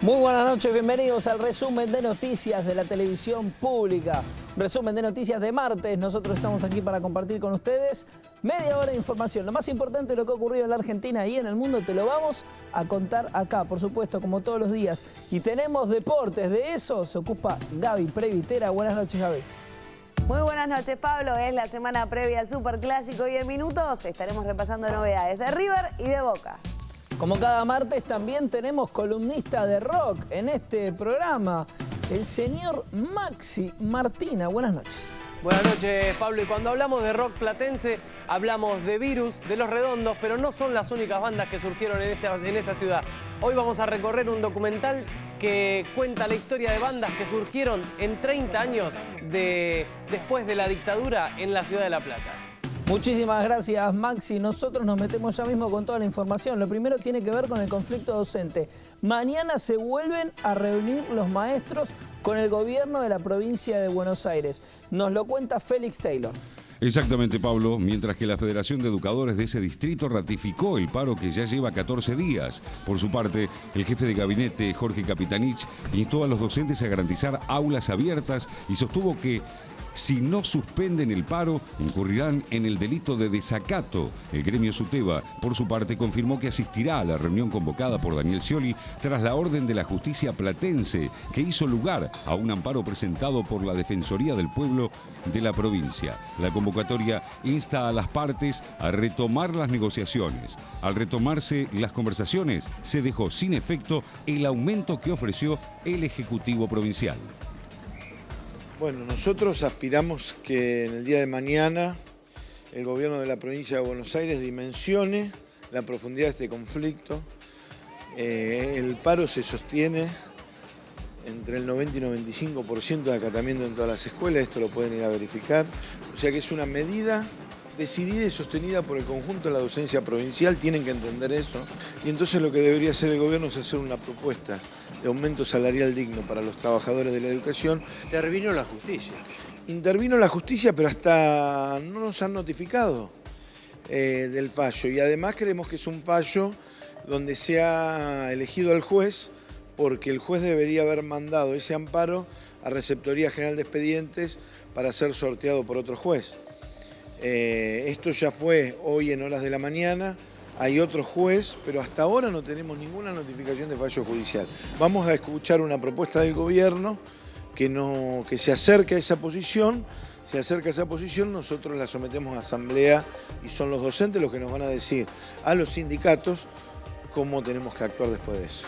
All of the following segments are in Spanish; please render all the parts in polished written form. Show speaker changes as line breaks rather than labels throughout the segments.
Muy buenas noches, bienvenidos al resumen de noticias de la televisión pública. Resumen de noticias de martes. Nosotros estamos aquí para compartir con ustedes media hora de información. Lo más importante de lo que ha ocurrido en la Argentina y en el mundo te lo vamos a contar acá, por supuesto, como todos los días. Y tenemos deportes, de eso se ocupa Gaby Previtera. Buenas noches, Gaby.
Muy buenas noches, Pablo. Es la semana previa al Superclásico y en minutos estaremos repasando novedades de River y de Boca.
Como cada martes también tenemos columnista de rock en este programa, el señor Maxi Martina. Buenas noches.
Buenas noches, Pablo. Y cuando hablamos de rock platense, hablamos de Virus, de Los Redondos, pero no son las únicas bandas que surgieron en esa ciudad. Hoy vamos a recorrer un documental que cuenta la historia de bandas que surgieron en 30 años después de la dictadura en la ciudad de La Plata.
Muchísimas gracias, Maxi. Nosotros nos metemos ya mismo con toda la información. Lo primero tiene que ver con el conflicto docente. Mañana se vuelven a reunir los maestros con el gobierno de la provincia de Buenos Aires. Nos lo cuenta Félix Taylor.
Exactamente, Pablo, mientras que la Federación de Educadores de ese distrito ratificó el paro que ya lleva 14 días. Por su parte, el jefe de gabinete, Jorge Capitanich, instó a los docentes a garantizar aulas abiertas y sostuvo que si no suspenden el paro, incurrirán en el delito de desacato. El gremio SUTEBA, por su parte, confirmó que asistirá a la reunión convocada por Daniel Scioli tras la orden de la justicia platense, que hizo lugar a un amparo presentado por la Defensoría del Pueblo de la provincia. La convocatoria insta a las partes a retomar las negociaciones. Al retomarse las conversaciones, se dejó sin efecto el aumento que ofreció el Ejecutivo Provincial.
Bueno, nosotros aspiramos que en el día de mañana el gobierno de la provincia de Buenos Aires dimensione la profundidad de este conflicto. El paro se sostiene entre el 90 y 95% de acatamiento en todas las escuelas, esto lo pueden ir a verificar. O sea que es una medida decidida y sostenida por el conjunto de la docencia provincial, tienen que entender eso. Y entonces lo que debería hacer el gobierno es hacer una propuesta de aumento salarial digno para los trabajadores de la educación.
Intervino la justicia.
Intervino la justicia, pero hasta no nos han notificado del fallo. Y además creemos que es un fallo donde se ha elegido al juez, porque el juez debería haber mandado ese amparo a Receptoría General de Expedientes para ser sorteado por otro juez. Esto ya fue hoy en horas de la mañana, hay otro juez, pero hasta ahora no tenemos ninguna notificación de fallo judicial. Vamos a escuchar una propuesta del gobierno que se acerque a esa posición. Se acerca a esa posición, nosotros la sometemos a asamblea y son los docentes los que nos van a decir a los sindicatos cómo tenemos que actuar después de eso.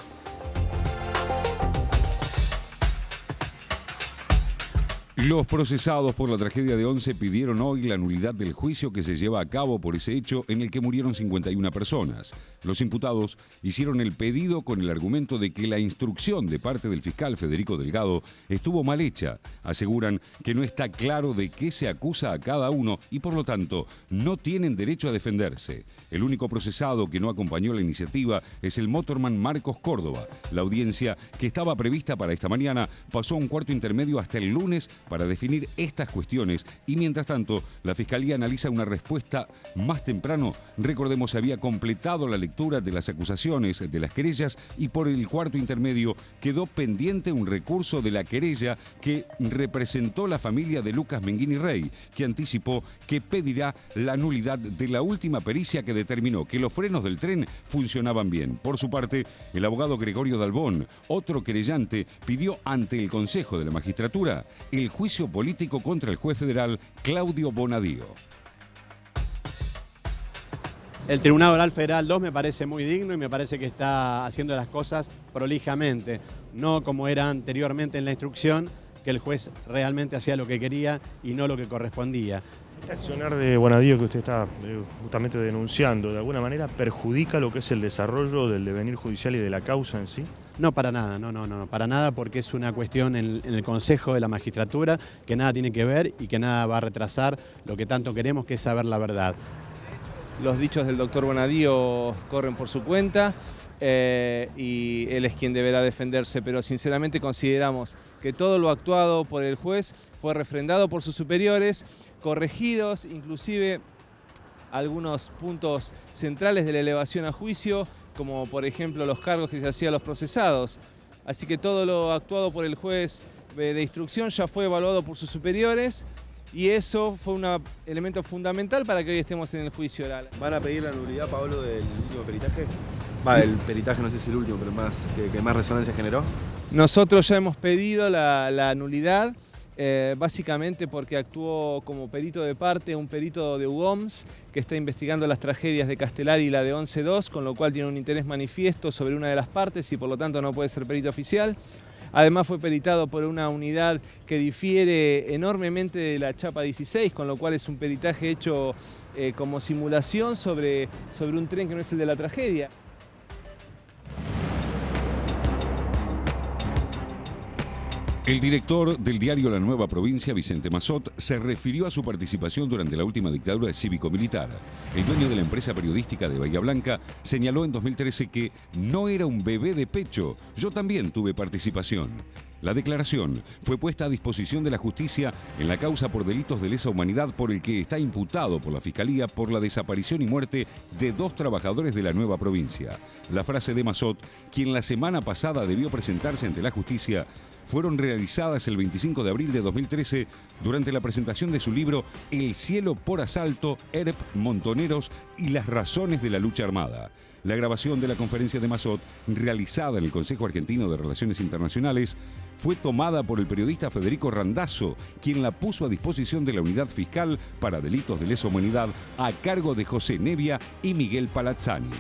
Los procesados por la tragedia de Once pidieron hoy la nulidad del juicio que se lleva a cabo por ese hecho en el que murieron 51 personas. Los imputados hicieron el pedido con el argumento de que la instrucción de parte del fiscal Federico Delgado estuvo mal hecha. Aseguran que no está claro de qué se acusa a cada uno y por lo tanto no tienen derecho a defenderse. El único procesado que no acompañó la iniciativa es el motorman Marcos Córdoba. La audiencia, que estaba prevista para esta mañana, pasó a un cuarto intermedio hasta el lunes para definir estas cuestiones y mientras tanto la Fiscalía analiza una respuesta más temprano. Recordemos, se había completado la lectura de las acusaciones de las querellas y por el cuarto intermedio quedó pendiente un recurso de la querella que representó la familia de Lucas Menguini Rey, que anticipó que pedirá la nulidad de la última pericia que determinó que los frenos del tren funcionaban bien. Por su parte, el abogado Gregorio Dalbón, otro querellante, pidió ante el Consejo de la Magistratura el juicio político contra el juez federal Claudio Bonadío.
El Tribunal Oral Federal 2 me parece muy digno y me parece que está haciendo las cosas prolijamente, no como era anteriormente en la instrucción, que el juez realmente hacía lo que quería y no lo que correspondía.
Este accionar de Bonadío que usted está justamente denunciando, ¿de alguna manera perjudica lo que es el desarrollo del devenir judicial y de la causa en sí?
No, para nada, no, para nada, porque es una cuestión en el Consejo de la Magistratura que nada tiene que ver y que nada va a retrasar lo que tanto queremos, que es saber la verdad.
Los dichos del doctor Bonadío corren por su cuenta y él es quien deberá defenderse, pero sinceramente consideramos que todo lo actuado por el juez fue refrendado por sus superiores, corregidos, inclusive algunos puntos centrales de la elevación a juicio, como por ejemplo los cargos que se hacían a los procesados. Así que todo lo actuado por el juez de instrucción ya fue evaluado por sus superiores y eso fue un elemento fundamental para que hoy estemos en el juicio oral.
¿Van a pedir la nulidad, Pablo, del último peritaje? El peritaje, no sé si el último, pero que más resonancia generó.
Nosotros ya hemos pedido la nulidad, básicamente porque actuó como perito de parte un perito de UOMS que está investigando las tragedias de Castelar y la de 11-2, con lo cual tiene un interés manifiesto sobre una de las partes y por lo tanto no puede ser perito oficial. Además fue peritado por una unidad que difiere enormemente de la chapa 16, con lo cual es un peritaje hecho como simulación sobre un tren que no es el de la tragedia.
El director del diario La Nueva Provincia, Vicente Massot, se refirió a su participación durante la última dictadura cívico-militar. El dueño de la empresa periodística de Bahía Blanca señaló en 2013 que no era un bebé de pecho. Yo también tuve participación. La declaración fue puesta a disposición de la justicia en la causa por delitos de lesa humanidad por el que está imputado por la Fiscalía por la desaparición y muerte de 2 trabajadores de La Nueva Provincia. La frase de Massot, quien la semana pasada debió presentarse ante la justicia, fueron realizadas el 25 de abril de 2013 durante la presentación de su libro El cielo por asalto, ERP, Montoneros y las razones de la lucha armada. La grabación de la conferencia de Massot, realizada en el Consejo Argentino de Relaciones Internacionales, fue tomada por el periodista Federico Randazzo, quien la puso a disposición de la Unidad Fiscal para Delitos de Lesa Humanidad a cargo de José Nevia y Miguel Palazzani.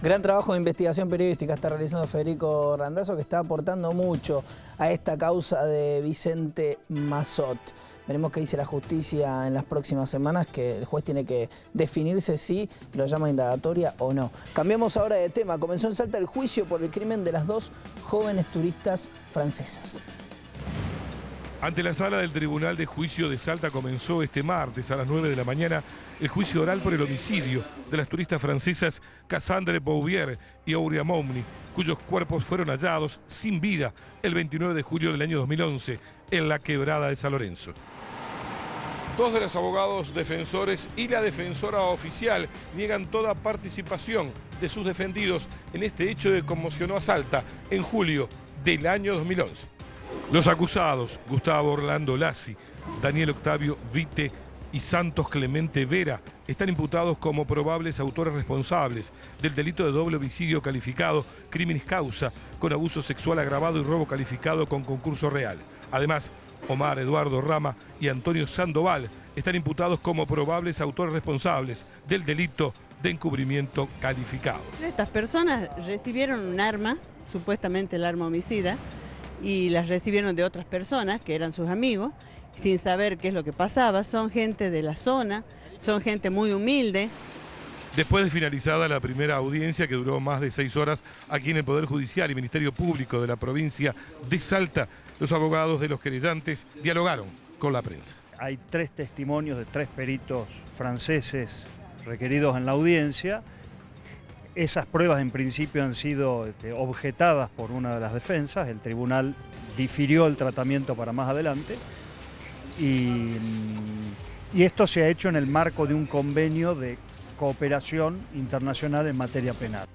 Gran trabajo de investigación periodística está realizando Federico Randazzo, que está aportando mucho a esta causa de Vicente Massot. Veremos qué dice la justicia en las próximas semanas, que el juez tiene que definirse si lo llama indagatoria o no. Cambiamos ahora de tema. Comenzó en Salta el juicio por el crimen de las 2 jóvenes turistas francesas.
Ante la sala del Tribunal de Juicio de Salta comenzó este martes a las 9 de la mañana el juicio oral por el homicidio de las turistas francesas Cassandre Bouvier y Auria Momni, cuyos cuerpos fueron hallados sin vida el 29 de julio del año 2011 en la quebrada de San Lorenzo. 2 de los abogados defensores y la defensora oficial niegan toda participación de sus defendidos en este hecho que conmocionó a Salta en julio del año 2011. Los acusados, Gustavo Orlando Lassi, Daniel Octavio Vite y Santos Clemente Vera, están imputados como probables autores responsables del delito de doble homicidio calificado, criminis causa, con abuso sexual agravado y robo calificado con concurso real. Además, Omar Eduardo Rama y Antonio Sandoval están imputados como probables autores responsables del delito de encubrimiento calificado.
Estas personas recibieron un arma, supuestamente el arma homicida, y las recibieron de otras personas que eran sus amigos, sin saber qué es lo que pasaba. Son gente de la zona, son gente muy humilde.
Después de finalizada la primera audiencia, que duró más de 6 horas, aquí en el Poder Judicial y Ministerio Público de la provincia de Salta, los abogados de los querellantes dialogaron con la prensa.
Hay 3 testimonios de 3 peritos franceses requeridos en la audiencia. Esas pruebas en principio han sido objetadas por una de las defensas. El tribunal difirió el tratamiento para más adelante y esto se ha hecho en el marco de un convenio de cooperación internacional en materia penal.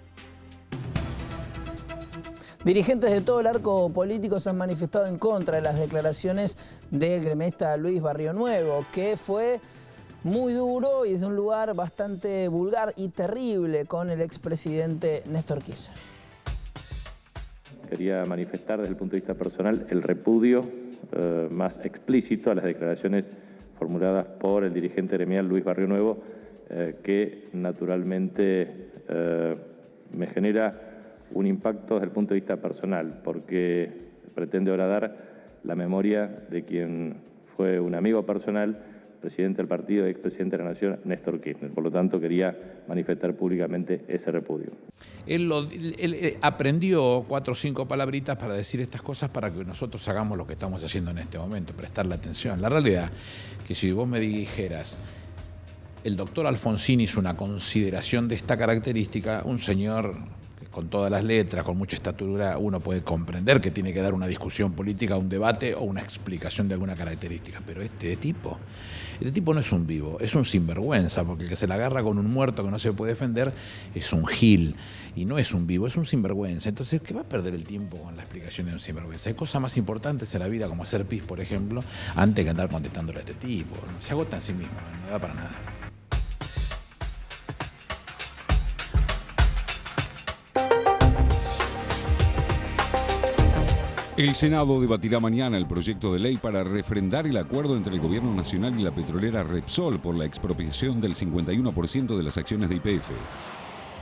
Dirigentes de todo el arco político se han manifestado en contra de las declaraciones del gremista Luis Barrionuevo, que fue muy duro y desde un lugar bastante vulgar y terrible con el expresidente Néstor Kirchner.
Quería manifestar desde el punto de vista personal el repudio más explícito a las declaraciones formuladas por el dirigente gremial Luis Barrionuevo, que naturalmente me genera un impacto desde el punto de vista personal, porque pretende horadar la memoria de quien fue un amigo personal, presidente del partido y expresidente de la Nación, Néstor Kirchner. Por lo tanto, quería manifestar públicamente ese repudio.
Él aprendió 4 o 5 palabritas para decir estas cosas para que nosotros hagamos lo que estamos haciendo en este momento, prestarle atención. La realidad que si vos me dijeras, el doctor Alfonsín hizo una consideración de esta característica, un señor que con todas las letras, con mucha estatura, uno puede comprender que tiene que dar una discusión política, un debate o una explicación de alguna característica. Pero este tipo no es un vivo, es un sinvergüenza, porque el que se la agarra con un muerto que no se puede defender es un gil, y no es un vivo, es un sinvergüenza. Entonces, ¿qué va a perder el tiempo con la explicación de un sinvergüenza? Hay cosas más importantes en la vida, como hacer pis, por ejemplo, antes que andar contestándole a este tipo. Se agota en sí mismo, no da para nada.
El Senado debatirá mañana el proyecto de ley para refrendar el acuerdo entre el Gobierno Nacional y la petrolera Repsol por la expropiación del 51% de las acciones de YPF.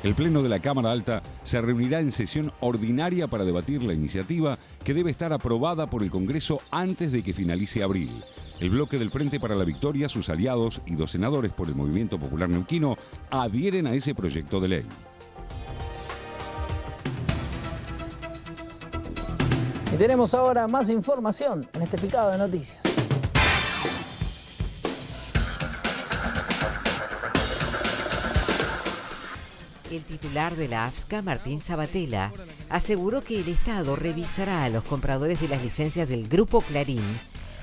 El Pleno de la Cámara Alta se reunirá en sesión ordinaria para debatir la iniciativa, que debe estar aprobada por el Congreso antes de que finalice abril. El bloque del Frente para la Victoria, sus aliados y 2 senadores por el Movimiento Popular Neuquino adhieren a ese proyecto de ley.
Y tenemos ahora más información en este picado de noticias.
El titular de la AFSCA, Martín Sabatella, aseguró que el Estado revisará a los compradores de las licencias del Grupo Clarín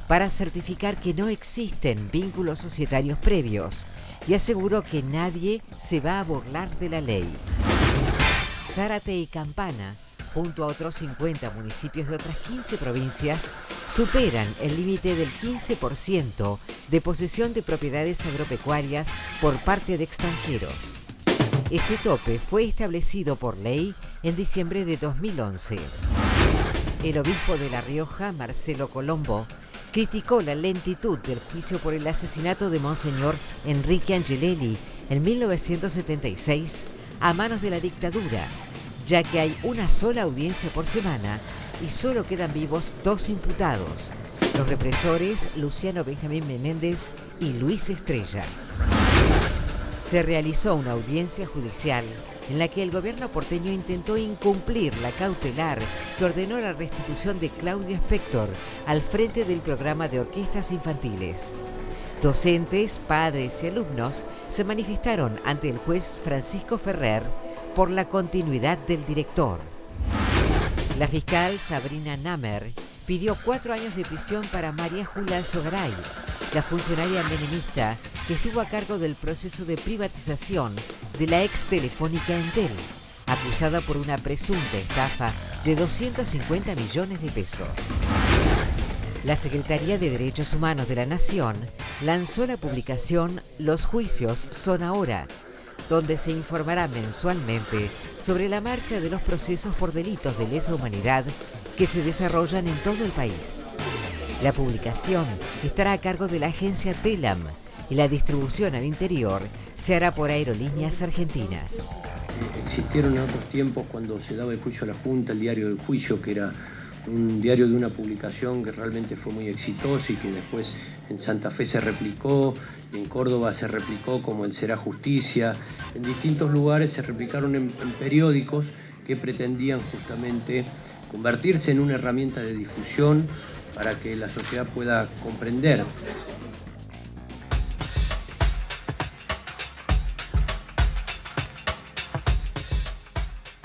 para certificar que no existen vínculos societarios previos, y aseguró que nadie se va a burlar de la ley. Zárate y Campana, junto a otros 50 municipios de otras 15 provincias, superan el límite del 15% de posesión de propiedades agropecuarias por parte de extranjeros. Ese tope fue establecido por ley en diciembre de 2011. El obispo de La Rioja, Marcelo Colombo, criticó la lentitud del juicio por el asesinato de Monseñor Enrique Angelelli en 1976 a manos de la dictadura, ya que hay una sola audiencia por semana y solo quedan vivos 2 imputados, los represores Luciano Benjamín Menéndez y Luis Estrella. Se realizó una audiencia judicial en la que el gobierno porteño intentó incumplir la cautelar que ordenó la restitución de Claudio Spector al frente del programa de orquestas infantiles. Docentes, padres y alumnos se manifestaron ante el juez Francisco Ferrer por la continuidad del director. La fiscal Sabrina Namer pidió 4 años de prisión para María Julia Alzogaray, la funcionaria menemista que estuvo a cargo del proceso de privatización de la ex Telefónica Entel, acusada por una presunta estafa de 250 millones de pesos. La Secretaría de Derechos Humanos de la Nación lanzó la publicación Los juicios son ahora, donde se informará mensualmente sobre la marcha de los procesos por delitos de lesa humanidad que se desarrollan en todo el país. La publicación estará a cargo de la agencia TELAM y la distribución al interior se hará por Aerolíneas Argentinas.
Existieron en otros tiempos, cuando se daba el juicio a la Junta, el diario del juicio, que era un diario de una publicación que realmente fue muy exitoso y que después en Santa Fe se replicó, en Córdoba se replicó como el Será Justicia, en distintos lugares se replicaron en periódicos que pretendían justamente convertirse en una herramienta de difusión para que la sociedad pueda comprender.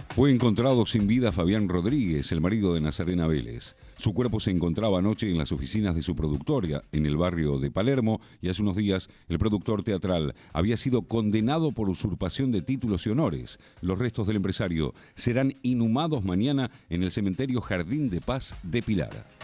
Fue encontrado sin vida Fabián Rodríguez, el marido de Nazarena Vélez. Su cuerpo se encontraba anoche en las oficinas de su productora, en el barrio de Palermo, y hace unos días el productor teatral había sido condenado por usurpación de títulos y honores. Los restos del empresario serán inhumados mañana en el cementerio Jardín de Paz de Pilar.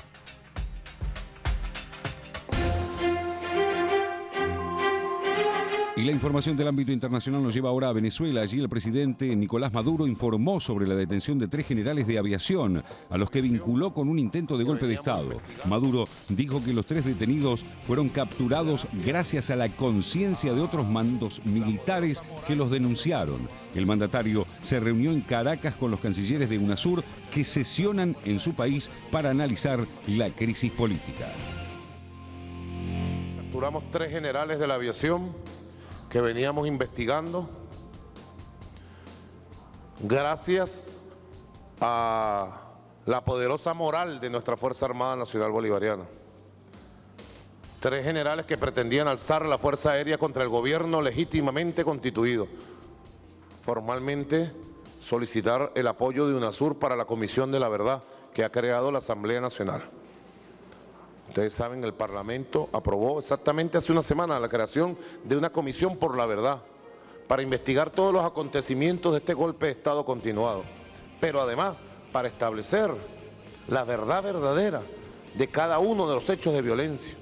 Y la información del ámbito internacional nos lleva ahora a Venezuela. Allí el presidente Nicolás Maduro informó sobre la detención de 3 generales de aviación, a los que vinculó con un intento de golpe de Estado. Maduro dijo que los 3 detenidos fueron capturados gracias a la conciencia de otros mandos militares que los denunciaron. El mandatario se reunió en Caracas con los cancilleres de UNASUR, que sesionan en su país para analizar la crisis política.
Capturamos 3 generales de la aviación que veníamos investigando gracias a la poderosa moral de nuestra Fuerza Armada Nacional Bolivariana. 3 generales que pretendían alzar la Fuerza Aérea contra el gobierno legítimamente constituido. Formalmente solicitar el apoyo de UNASUR para la Comisión de la Verdad que ha creado la Asamblea Nacional. Ustedes saben, el Parlamento aprobó exactamente hace una semana la creación de una comisión por la verdad para investigar todos los acontecimientos de este golpe de Estado continuado, pero además para establecer la verdad verdadera de cada uno de los hechos de violencia.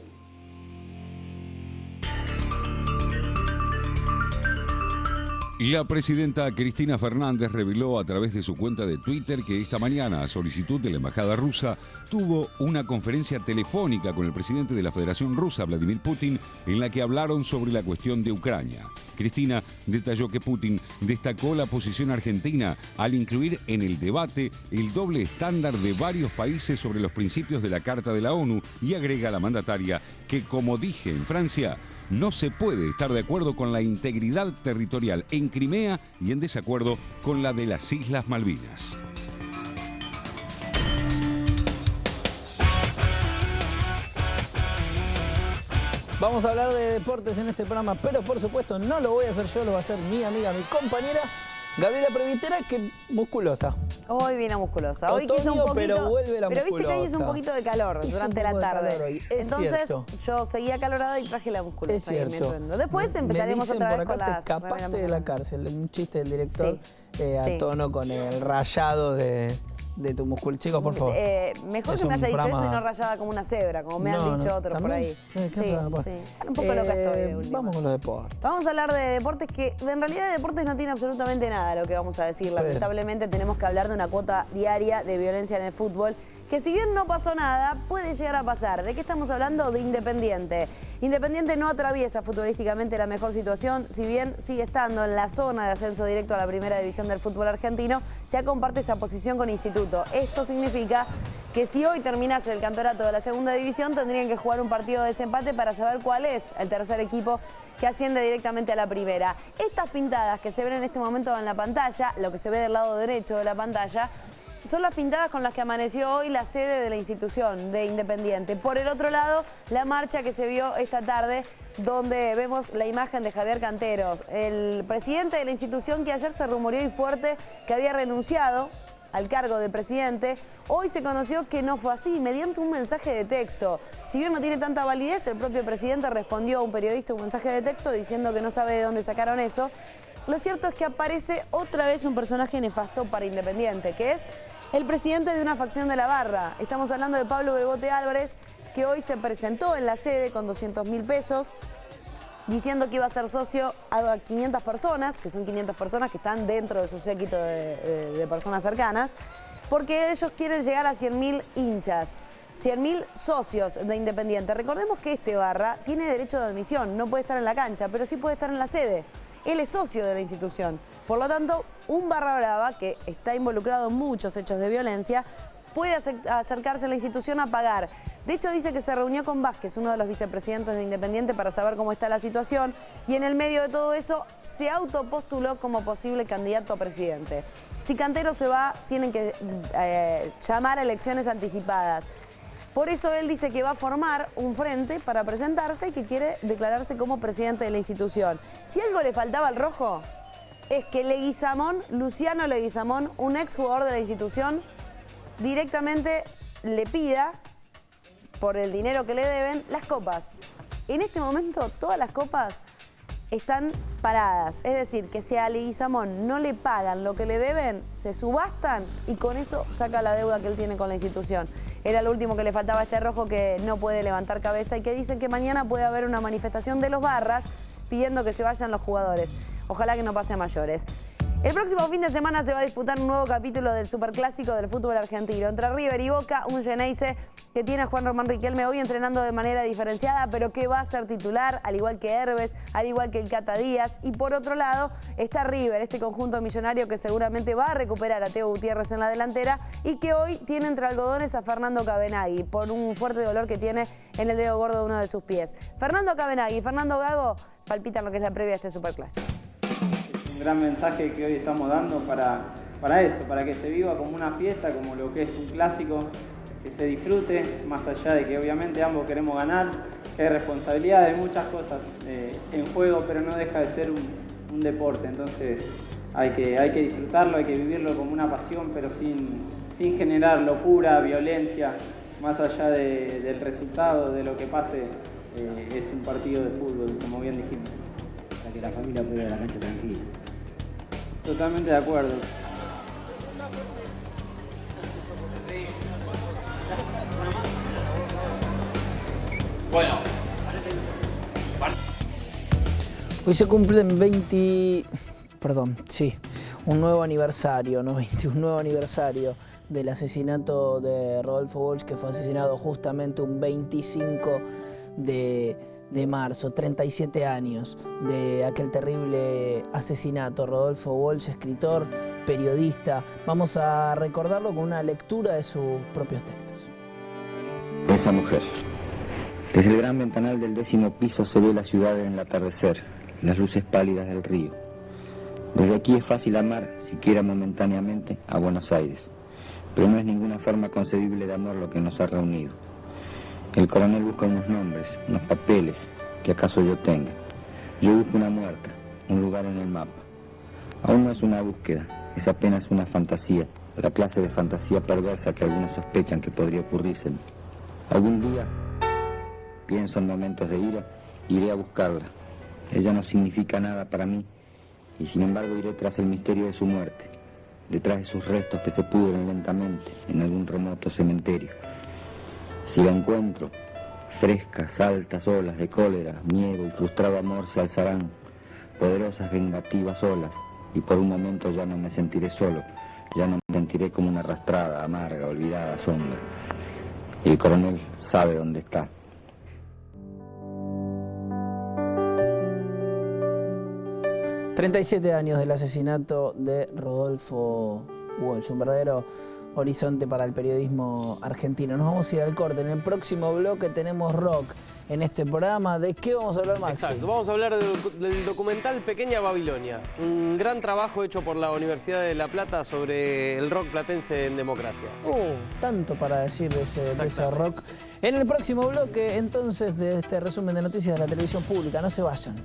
La presidenta Cristina Fernández reveló a través de su cuenta de Twitter que esta mañana, a solicitud de la embajada rusa, tuvo una conferencia telefónica con el presidente de la Federación Rusa, Vladimir Putin, en la que hablaron sobre la cuestión de Ucrania. Cristina detalló que Putin destacó la posición argentina al incluir en el debate el doble estándar de varios países sobre los principios de la Carta de la ONU y agrega a la mandataria que, como dije en Francia, no se puede estar de acuerdo con la integridad territorial en Crimea y en desacuerdo con la de las Islas Malvinas.
Vamos a hablar de deportes en este programa, pero por supuesto no lo voy a hacer yo, lo va a hacer mi amiga, mi compañera, Gabriela Previtera, que musculosa.
Hoy viene musculosa. Hoy
Otoño,
quiso un poquito,
pero vuelve la
pero viste que hoy hizo un
musculosa.
poquito de calor
Hizo
durante
un
la
poco de
tarde.
calor hoy, es
Entonces
cierto.
yo seguí acalorada y traje la musculosa.
Es
ahí, mi
cierto.
atuendo. Después empezaremos
Me dicen
otra vez
por
con
acá,
las
te escapaste de la cárcel. Un chiste del director
Sí.
a
Sí.
tono con el rayado de tu músculo. Chicos, por favor.
Mejor
Es
que me
un
haya dicho eso y
programa-
no rayada como una cebra, como me han
No,
dicho
no,
otros por
¿también?
ahí.
Sí, qué raro.
Un poco loca estoy de última.
Vamos con los deportes.
Vamos a hablar de deportes que en realidad de deportes no tiene absolutamente nada lo que vamos a decir. Lamentablemente tenemos que hablar de una cuota diaria de violencia en el fútbol, que si bien no pasó nada, puede llegar a pasar. ¿De qué estamos hablando? De Independiente. Independiente no atraviesa futbolísticamente la mejor situación, si bien sigue estando en la zona de ascenso directo a la primera división del fútbol argentino, ya comparte esa posición con Instituto. Esto significa que si hoy terminase el campeonato de la segunda división, tendrían que jugar un partido de desempate para saber cuál es el tercer equipo que asciende directamente a la primera. Estas pintadas que se ven en este momento en la pantalla, lo que se ve del lado derecho de la pantalla, son las pintadas con las que amaneció hoy la sede de la institución de Independiente. Por el otro lado, la marcha que se vio esta tarde, donde vemos la imagen de Javier Canteros, el presidente de la institución que ayer se rumoreó y fuerte que había renunciado al cargo de presidente. Hoy se conoció que no fue así, mediante un mensaje de texto. Si bien no tiene tanta validez, el propio presidente respondió a un periodista un mensaje de texto diciendo que no sabe de dónde sacaron eso. Lo cierto es que aparece otra vez un personaje nefasto para Independiente, que es el presidente de una facción de la barra. Estamos hablando de Pablo Bebote Álvarez, que hoy se presentó en la sede con 200.000 pesos, diciendo que iba a ser socio a 500 personas, que son 500 personas que están dentro de su séquito de personas cercanas, porque ellos quieren llegar a 100.000 hinchas. 100.000 socios de Independiente. Recordemos que este barra tiene derecho de admisión, no puede estar en la cancha, pero sí puede estar en la sede. Él es socio de la institución. Por lo tanto, un barra brava que está involucrado en muchos hechos de violencia puede acercarse a la institución a pagar. De hecho, dice que se reunió con Vázquez, uno de los vicepresidentes de Independiente, para saber cómo está la situación, y en el medio de todo eso se autopostuló como posible candidato a presidente. Si Cantero se va, tienen que llamar a elecciones anticipadas. Por eso él dice que va a formar un frente para presentarse y que quiere declararse como presidente de la institución. Si algo le faltaba al rojo, es que Leguizamón, Luciano Leguizamón, un exjugador de la institución, directamente le pida, por el dinero que le deben, las copas. En este momento todas las copas están paradas. Es decir, que si a Leguizamón no le pagan lo que le deben, se subastan y con eso saca la deuda que él tiene con la institución. Era lo último que le faltaba a este rojo, que no puede levantar cabeza y que dicen que mañana puede haber una manifestación de los barras pidiendo que se vayan los jugadores. Ojalá que no pase a mayores. El próximo fin de semana se va a disputar un nuevo capítulo del superclásico del fútbol argentino. Entre River y Boca, un Geneise que tiene a Juan Román Riquelme hoy entrenando de manera diferenciada, pero que va a ser titular, al igual que Herbes, al igual que el Cata Díaz. Y por otro lado está River, este conjunto millonario que seguramente va a recuperar a Teo Gutiérrez en la delantera y que hoy tiene entre algodones a Fernando Cabenagui por un fuerte dolor que tiene en el dedo gordo de uno de sus pies. Fernando Cabenagui y Fernando Gago palpitan lo que es la previa a este superclásico.
Un gran mensaje que hoy estamos dando para eso, para que se viva como una fiesta, como lo que es un clásico, que se disfrute, más allá de que obviamente ambos queremos ganar, que hay responsabilidad de muchas cosas en juego, pero no deja de ser un deporte. Entonces, hay que disfrutarlo, hay que vivirlo como una pasión, pero sin generar locura, violencia, más allá del resultado, de lo que pase, es un partido de fútbol, como bien dijimos.
Para que la familia pueda ir a la cancha tranquila.
Totalmente de acuerdo.
Bueno. Hoy se cumplen un nuevo aniversario, ¿no? Un nuevo aniversario del asesinato de Rodolfo Walsh, que fue asesinado justamente un 25 de marzo, 37 años de aquel terrible asesinato. Rodolfo Walsh, escritor, periodista. Vamos a recordarlo con una lectura de sus propios textos.
Esa mujer. Desde el gran ventanal del 10º piso se ve la ciudad en el atardecer, las luces pálidas del río. Desde aquí es fácil amar, siquiera momentáneamente, a Buenos Aires, pero no es ninguna forma concebible de amor lo que nos ha reunido. El coronel busca unos nombres, unos papeles, que acaso yo tenga. Yo busco una muerta, un lugar en el mapa. Aún no es una búsqueda, es apenas una fantasía, la clase de fantasía perversa que algunos sospechan que podría ocurrírseme. Algún día, pienso en momentos de ira, iré a buscarla. Ella no significa nada para mí, y sin embargo iré tras el misterio de su muerte, detrás de sus restos que se pudren lentamente en algún remoto cementerio. Si la encuentro, frescas, altas olas de cólera, miedo y frustrado amor se alzarán, poderosas vengativas olas, y por un momento ya no me sentiré solo, ya no me sentiré como una arrastrada, amarga, olvidada sombra. El coronel sabe dónde está.
...37 años del asesinato de Rodolfo Walsh, un verdadero horizonte para el periodismo argentino. Nos vamos a ir al corte. En el próximo bloque tenemos rock en este programa. ¿De qué vamos a hablar, Maxi?
Exacto, vamos a hablar del documental Pequeña Babilonia, un gran trabajo hecho por la Universidad de La Plata sobre el rock platense en democracia.
Tanto para decir de ese rock. En el próximo bloque, entonces, de este resumen de noticias de la televisión pública. No se vayan.